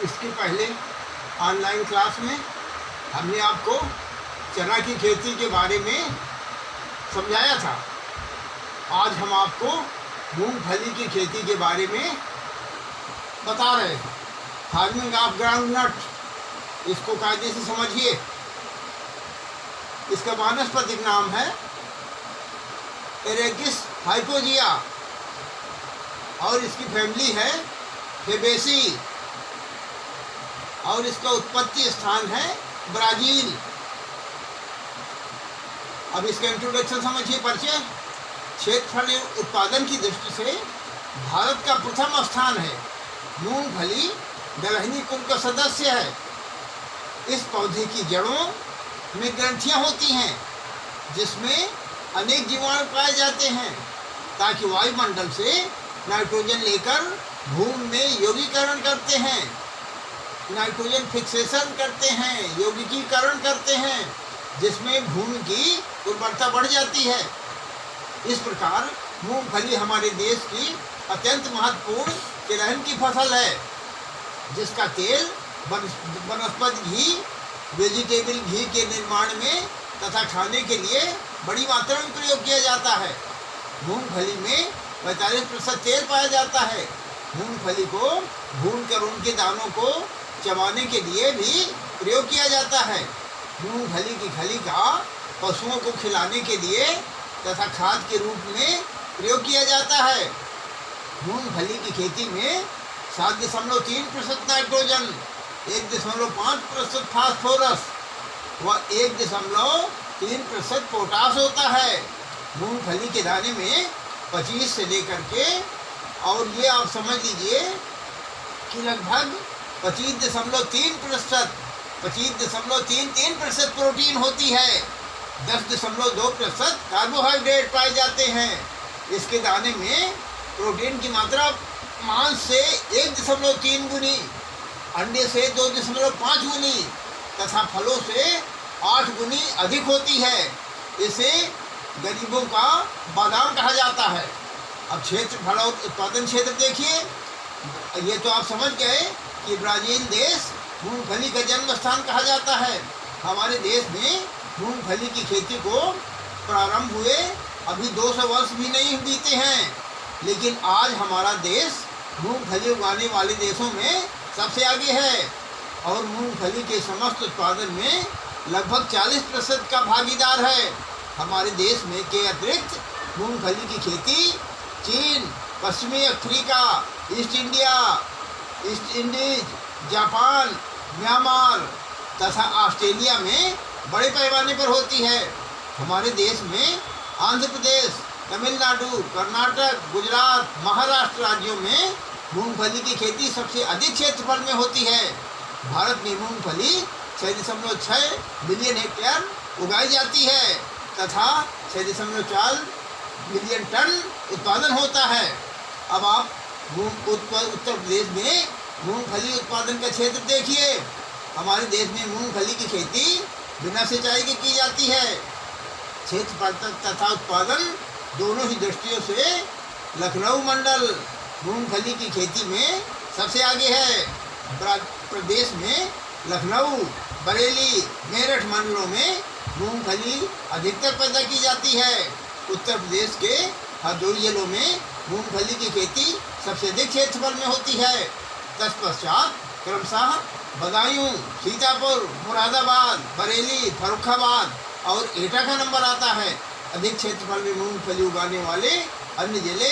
इसके पहले online class में हमने आपको चना की खेती के बारे में समझाया था। आज हम आपको मूंगफली की खेती के बारे में बता रहे हैं। फार्मिंग ऑफ ग्राउंडनट, इसको कायदे से समझिए। इसका वानस्पतिक नाम है एरेकिस हाइपोजिया और इसकी फैमिली है फेबेसी और इसका उत्पत्ति स्थान है ब्राज़ील। अब इसका इंट्रोडक्शन समझिए, परिचय। क्षेत्रफल उत्पादन की दृष्टि से भारत का प्रथम स्थान है। मूंगफली दलहनी कुल का सदस्य है। इस पौधे की जड़ों में ग्रंथियां होती हैं जिसमें अनेक जीवाणु पाए जाते हैं ताकि वायुमंडल से नाइट्रोजन लेकर भूमि में यौगिकीकरण करते हैं, नाइट्रोजन फिक्सेशन करते हैं, यौगिकीकरण करते हैं, जिसमें भूमि की उर्वरता बढ़ जाती है। इस प्रकार मूंगफली हमारे देश की अत्यंत महत्वपूर्ण तिलहन की फसल है, जिसका तेल वनस्पति घी, वेजिटेबल घी के निर्माण में तथा खाने के लिए बड़ी मात्रा में प्रयोग किया जाता है। मूंगफली में 45% तेल पाया जाता है। मूंगफली को भूनकर उनके दानों को चबाने के लिए भी प्रयोग किया जाता है। मूंगफली की खली का पशुओं को खिलाने के लिए तथा खाद के रूप में प्रयोग किया जाता है। मूंगफली की खेती में 7.3% नाइट्रोजन, 1.5% फास्फोरस व 1.3% पोटास होता है। मूंगफली के दाने में 25 से लेकर के, और ये आप समझ लीजिए कि लगभग 25.33% प्रोटीन होती है। 10.2% कार्बोहाइड्रेट पाए जाते हैं। इसके दाने में प्रोटीन की मात्रा मांस से 1.3 गुनी, अंडे से 2.5 गुनी तथा फलों से 8 गुनी अधिक होती है। इसे गरीबों का बादाम कहा जाता है। अब क्षेत्रफल और उत्पादन क्षेत्र देखिए। ये तो आप समझ गए कि ब्राज़ील देश मूंगफली का जन्म स्थान कहा जाता है। हमारे देश में मूंगफली की खेती को प्रारंभ हुए अभी 200 वर्ष भी नहीं बीते हैं, लेकिन आज हमारा देश मूंगफली उगाने वाले देशों में सबसे आगे है और मूंगफली के समस्त उत्पादन में लगभग 40% का भागीदार है। हमारे देश में के अतिरिक्त मूंगफली की खेती चीन, पश्चिमी Africa, east Indies, Japan, Myanmar तथा ऑस्ट्रेलिया में बड़े पैमाने पर होती है। हमारे देश में आंध्र प्रदेश, तमिलनाडु, कर्नाटक, गुजरात, महाराष्ट्र राज्यों में मूंगफली की खेती सबसे अधिक क्षेत्रफल में होती है। भारत में मूंगफली 6.6 मिलियन हेक्टेयर उगाई जाती है तथा 6.4 मिलियन टन उत्पादन होता है। अब आप उत्तर प्रदेश में मूंगफली उत्पादन का क्षेत्र देखिए। हमारे देश में मूंगफली की खेती बिना सिंचाई के की जाती है। क्षेत्रफल तथा उत्पादन दोनों ही दृष्टियों से लखनऊ मंडल मूंगफली की खेती में सबसे आगे है। प्रदेश में लखनऊ, बरेली, मेरठ मंडलों में मूंगफली अधिकतर पैदा की जाती है। उत्तर प्रदेश के हरदोई जिलों में मूंगफली की खेती सबसे अधिक क्षेत्रफल में होती है। तत्पश्चात क्रमशः बदायूं, सीतापुर, मुरादाबाद, बरेली, फर्रुखाबाद और एटा का नंबर आता है। अधिक क्षेत्रफल में मूंगफली उगाने वाले अन्य जिले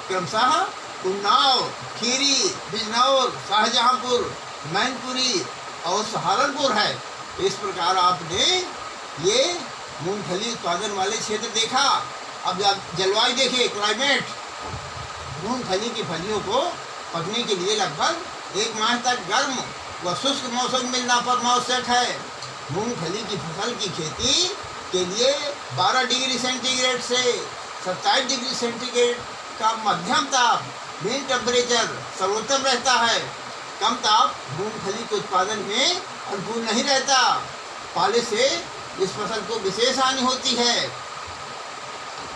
क्रमशः उन्नाव, खीरी, बिजनौर, शाहजहांपुर, मैनपुरी और सहारनपुर है। इस प्रकार आपने ये मूंगफली उत्पादन वाले क्षेत्र देखा। अब जलवायु देखिए, क्लाइमेट। मूंगफली की फलियों को पकने के लिए लगभग 1 माह तक गर्म व शुष्क मौसम मिलना पर आवश्यक है। मूंगफली की फसल की खेती के लिए 12 डिग्री सेंटीग्रेड से 27 डिग्री सेंटीग्रेड का मध्यम ताप मीन टेम्परेचर सर्वोत्तम रहता है। कम ताप मूंगफली के उत्पादन में अनुकूल नहीं रहता। पाले से इस फसल को विशेष हानि होती है।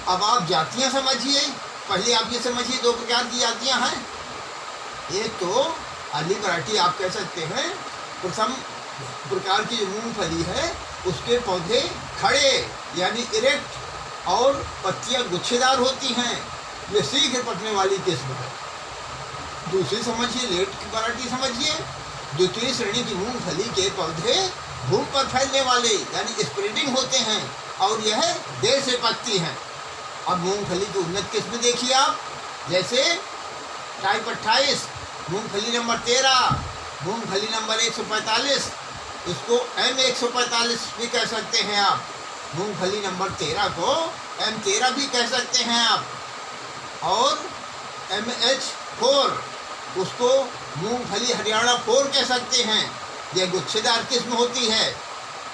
अब आप जातियां समझिए। पहले आप ये समझिए 2 प्रकार की जातियां हैं। एक तो अर्ली वैरायटी आप कह सकते हैं। प्रथम प्रकार की जो मूंगफली है उसके पौधे खड़े यानी इरेक्ट और पत्तियां गुच्छेदार होती हैं। ये शीघ्र पकने वाली किस्म है। दूसरी समझिए, लेट की वैरायटी समझिए। द्वितीय श्रेणी की मूंगफली के पौधे भूमि पर फैलने वाले यानी स्प्रेडिंग होते हैं और यह देर से पकती हैं। अब मूंगफली की उन्नत किस्म देखिए आप, जैसे टाइप 28, मूंगफली नंबर 13, मूंगफली नंबर 145, इसको M145 भी कह सकते हैं आप। मूंगफली नंबर 13 को M13 भी कह सकते हैं आप। और MH4 उसको मूंगफली हरियाणा 4 कह सकते हैं। यह गुच्छेदार किस्म होती है।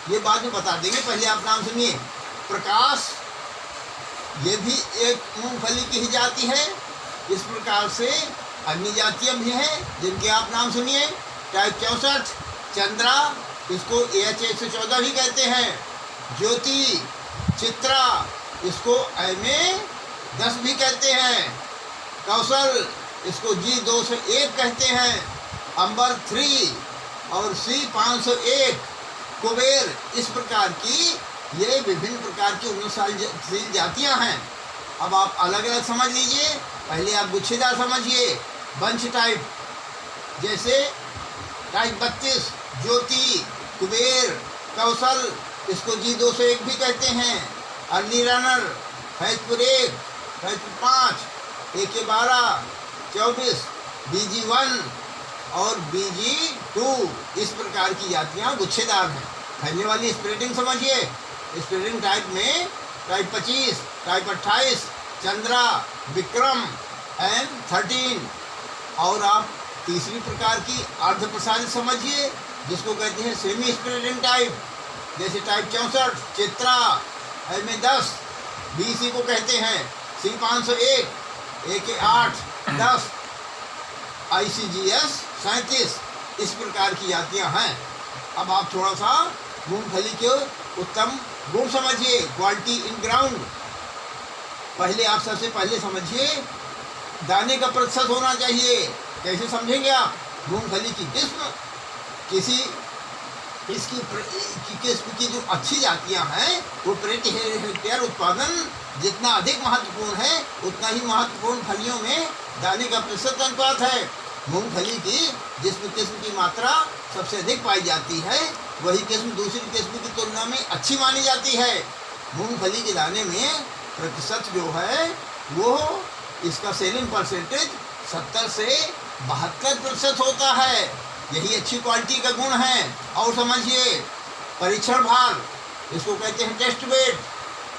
ये बाद में बता देंगे, पहले आप नाम सुनिए। प्रकाश, ये भी एक मूंगफली की ही जाति है। इस प्रकार से अन्य जातियाँ भी हैं जिनके आप नाम सुनिए। टाइप 64, चंद्रा, इसको AH114 भी कहते हैं। ज्योति, चित्रा, इसको MA10 भी कहते हैं। कौशल, इसको G201 कहते हैं। अंबर 3 और C501, कुबेर, इस प्रकार की ये विभिन्न प्रकार की उन्नतशील जातियां हैं। अब आप अलग अलग समझ लीजिए। पहले आप गुच्छेदार समझिए। बंच टाइप, जैसे टाइप 32, ज्योति, कुबेर, कौशल, इसको G201 भी कहते हैं। Early runner, Faizpur 1, Faizpur 5, AK12, 24, BG1 और BG2, इस प्रकार की जातियाँ गुच्छेदार हैं। फैलने वाली स्प्रेडिंग समझिए। स्प्रेडिंग टाइप में type 25, type 28, Chandra, Vikram, M13। और आप तीसरी प्रकार की अर्ध प्रसारित समझिए, जिसको कहते हैं सेमी स्प्रेडिंग टाइप, जैसे टाइप 64, चित्रा, MA10, BC को कहते हैं। C501, AK8, 10, ICGS 37, इस प्रकार की जातियाँ हैं। अब आप थोड़ा सा मूंगफली के उत्तम गुण समझिए। क्वालिटी इन ग्राउंड, पहले आप सबसे पहले समझिए दाने का प्रतिशत होना चाहिए। कैसे समझेंगे आप? मूंगफली की किस्म इसकी किस्म की जो अच्छी जातियां हैं वो प्रति हेक्टेयर उत्पादन जितना अधिक महत्वपूर्ण है उतना ही महत्वपूर्ण फलियों में दाने का प्रतिशत अनुपात है। मूंगफली की जिस किस्म की मात्रा सबसे अधिक पाई जाती है वही किस्म दूसरी किस्म की तुलना में अच्छी मानी जाती है। मूंगफली के दाने में प्रतिशत जो है वो इसका सेलिंग परसेंटेज 70 से 72% होता है। यही अच्छी क्वालिटी का गुण है। और समझिए परीक्षण भार, इसको कहते हैं टेस्ट वेट।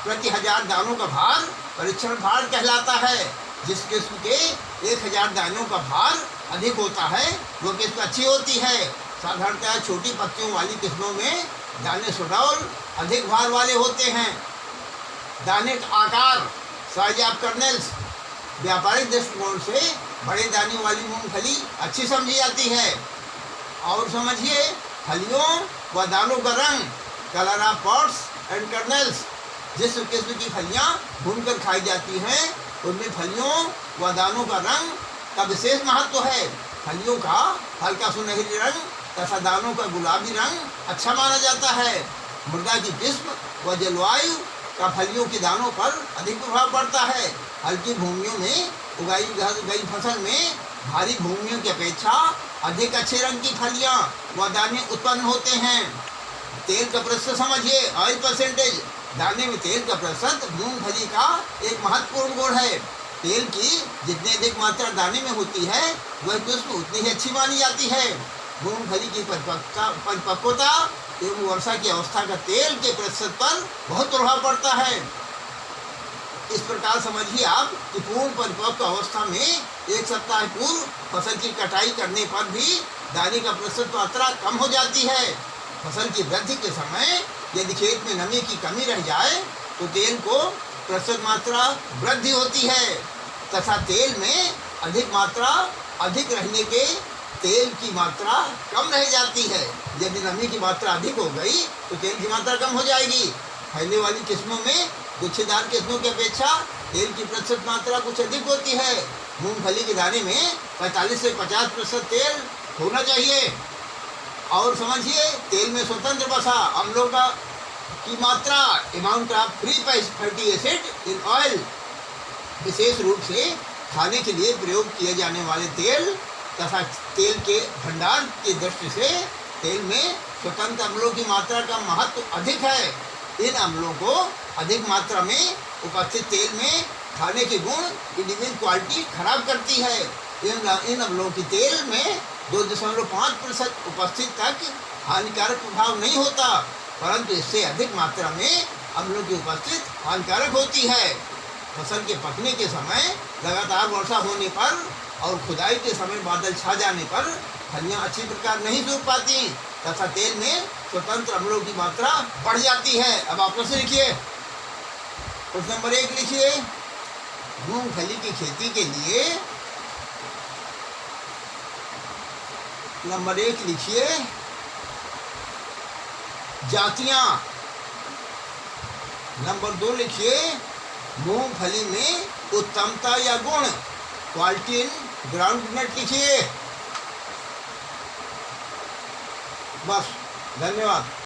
प्रति 1000 दानों का भार परीक्षण भार कहलाता है। जिस किस्म के 1000 दानों का भार अधिक होता है वो किस्म अच्छी होती है। साधारणतः छोटी पत्तियों वाली किस्मों में दाने सुडौल अधिक भार वाले होते हैं। दाने का आकार, साइज ऑफ कर्नेल्स, व्यापारिक दृष्टिकोण से बड़े दाने वाली मूंगफली अच्छी समझी जाती है। और समझिए फलियों व दानों का रंग, colour of pots and kernels. जिस किस्म की फलियां भूनकर खाई जाती हैं उनमें फलियों व दानों का रंग का विशेष महत्व है। फलियों का हल्का सुनहरी रंग तथा दानों का गुलाबी रंग अच्छा माना जाता है। मृदा की किस्म व जलवायु का फलियों के दानों पर अधिक प्रभाव पड़ता है। हल्की भूमियों में उगाई गई फसल में भारी भूमियों की अपेक्षा अधिक अच्छे रंग की फलियां व दाने उत्पन्न होते हैं। तेल का प्रतिशत समझिए, ऑयल परसेंटेज। दाने में तेल का प्रतिशत मूंगफली का एक महत्वपूर्ण गुण है। तेल की जितनी अधिक मात्रा दाने में होती है वह किस्म उतनी ही अच्छी मानी जाती है। मूंगफली की परिपक्वता एवं वर्षा की अवस्था का तेल के प्रतिशत पर बहुत प्रभाव पड़ता है। इस प्रकार समझिए आप कि पूर्ण परिपक्व अवस्था में 1 सप्ताह पूर्व फसल की कटाई करने पर भी दाने का प्रतिशत मात्रा कम हो जाती है। फसल की वृद्धि के समय यदि खेत में नमी की कमी रह जाए तो तेल को प्रतिशत मात्रा वृद्धि होती है तथा तेल में अधिक मात्रा अधिक रहने के तेल की मात्रा कम रह जाती है। यदि नमी की मात्रा अधिक हो गई तो तेल की मात्रा कम हो जाएगी। फैलने वाली किस्मों में गुच्छेदार किस्मों की अपेक्षा तेल की प्रतिशत मात्रा कुछ अधिक होती है। मूंगफली के दाने में 45 से 50% तेल होना चाहिए। और समझिए, तेल में स्वतंत्र वसा अम्लों की मात्रा, amount of free fatty acid in oil, विशेष रूप से खाने के लिए प्रयोग किए जाने वाले तेल तथा तेल के भंडार की दृष्टि से तेल में स्वतंत्र अम्लों की मात्रा का महत्व अधिक है। इन अम्लों को अधिक मात्रा में उपस्थित तेल में खाने के गुण, इंडिविजुअल क्वालिटी खराब करती है। इन अम्लों की तेल में 2.5% उपस्थित तक हानिकारक प्रभाव नहीं होता, परंतु इससे अधिक मात्रा में अम्लों की उपस्थित हानिकारक होती है। फसल के पकने के समय लगातार वर्षा होने पर और खुदाई के समय बादल छा जाने पर फलियां अच्छी प्रकार नहीं सूख पाती तथा तेल में स्वतंत्र अम्लों की मात्रा बढ़ जाती है। अब आप प्रश्न लिखिए। प्रश्न नंबर 1 लिखिए, मूंगफली की खेती के लिए नंबर 1 लिखिए जातियां। नंबर 2 लिखिए मूंगफली में उत्तमता या गुण, क्वालिटी इन ग्राउंडनट लिखिए। बस, धन्यवाद।